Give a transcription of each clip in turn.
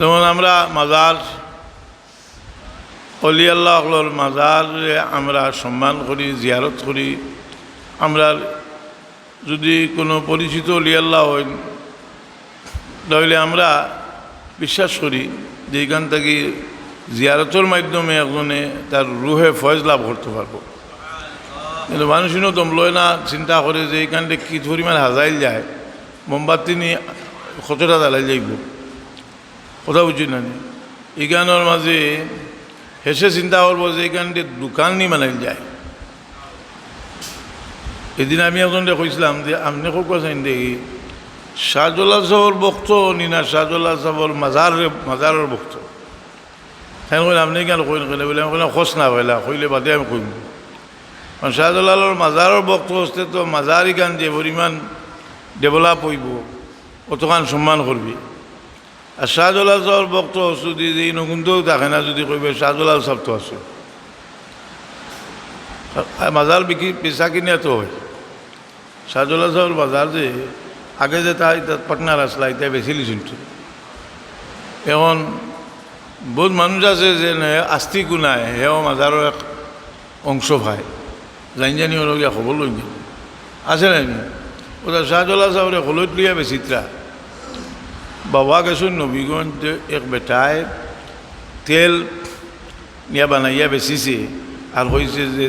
যেমন আমরা মাজার অলি আল্লাহর মাজারে আমরা সম্মান করি, জিয়ারত করি। আমরা যদি কোনো পরিচিত অলি আল্লাহ হই তাহলে আমরা বিশ্বাস করি যে এখান থেকে জিয়ারতের মাধ্যমে একজনে তার রুহে ফয়েজ লাভ করতে পারবো। কিন্তু মানুষও দমলয় না, চিন্তা করে যে এইখানটা কী পরিমাণ হাজাইল যায়, মোমবাতি নিয়ে কতটা জ্বালাই যাইব, কথা বুঝি না। এখানের মাঝে হেসে চিন্তা করবো যে এইখানটি দোকান নিয়ে বানাইল যায়। এদিন আমি একজনকে কইছিলাম যে আপনি খুব কথা দেখি শাহজুল্লাহ সাহর বক্ত নিনা শাহজুল্লাহ সাহর মাজারের বক্ত। হ্যাঁ কইলে আপনি কেন কইন কেন বলে আমি কইলাম খোঁজ না পাইলা, কইলে বাদে আমি কইব। কারণ শাহজুল্লাহর মাজারের বক্ত হচ্ছে তো মাজারি গান যে পরিমাণ ডেভেলপ হইব অতখান সম্মান করবি। আর শাহজুল্লাহ সাহর বক্ত যদি এই নগুনতেও থাকে না, যদি কইবে শাহজুল্লাহ সাহ তো আছে মাজার বিক্রি পেশা কিনে তো হয়। শাহজুল্লাহ সাহর বাজার যে আগে যে তাই পাটনার আসলা এটা বেশি লিচুনতো। এখন বহুত মানুষ আছে যে আস্তিক নাই, সেও মাজারের এক অংশ ভাই জানি ওরগিয়া খবর লই গেল আছে নাই ওটা শাহজুল্লাহ সাহরে হলুদ লিয়া বেশিত্রা বাবা গেছুন নবীগঞ্জ এক বেটায় তেল নিয়া বানাইয়া বেচিছে আর হয়েছে যে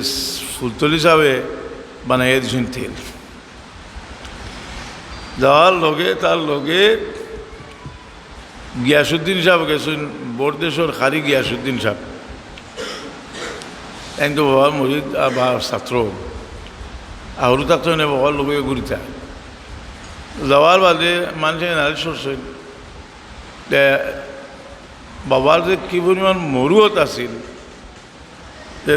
ফুলতলি সাহেবে বানাইয়া দিছেন তেল। যাওয়ার লগে তার লগে গিয়াসুদ্দিন সাহেব গেছেন, বরদেশর খারি গিয়াসুদ্দিন সাহেব একদম বাবার মসজিদ বা ছাত্র আহরু থাকতো না, বাবার লগে ঘুরিতা যাওয়ার বাদে মানুষে নালিশ করছেন বাবার যে কি পরিমাণ মরুয়ত আছিল।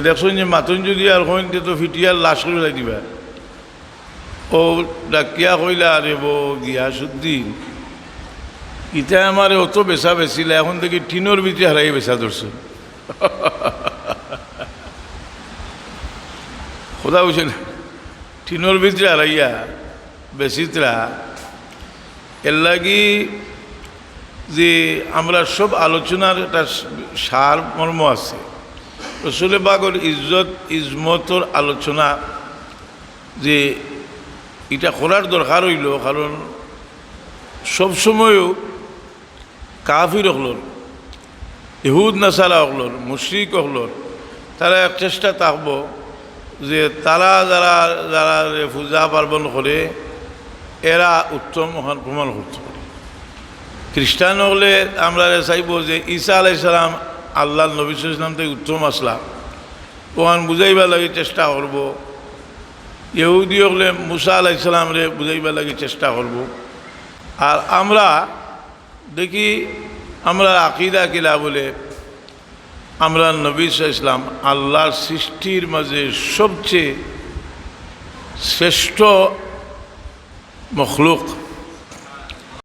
দেখছেন যে মাতন যদি আর হইন তো ফিটিয়ার লাশ করে লাই দিবা। ও ডাকিয়া কইলা আরে বো গিয়াসুদ্দিন ইটা আমার অত বেচা বেচিলে, এখন থেকে টিনোর ভিতরে হারাই বেচা ধরছে। খোদা বুঝছেন টিনোর ভিতরে হারাইয়া বেচিতরা। এর লাগি যে আমরা সব আলোচনার একটা সার মর্ম আছে। রসুল পাকের ইজ্জত ইজমতর আলোচনা যে এটা করার দরকার হইল, কারণ সবসময়ও কাফির হলর, ইহুদ নাসারা হলর, মুশরিক হলর, তারা এক চেষ্টা থাকব যে তারা যারা যারা পূজা পার্বণ করে এরা উত্তম মহান প্রমাণ করতে পারে। খ্রিস্টান হলে আমরা চাইব যে ঈসা আলাইহিস সালাম আল্লাহ নবী সাল্লাল্লাহু আলাইহি ওয়াসাল্লাম থেকে উত্তম আসলা ওখান বুঝাইবার লাগে চেষ্টা করব। ইহুদি হলে মুসা আলাইহিস সালামরে বুঝাইবার লাগে চেষ্টা করব। আর আমরা দেখি আমরা আকিদা কিলা বলে আমরা নবী সাল্লাল্লাহু আলাইহি ওয়াসাল্লাম আল্লাহর সৃষ্টির মাঝে সবচেয়ে শ্রেষ্ঠ মখলুক।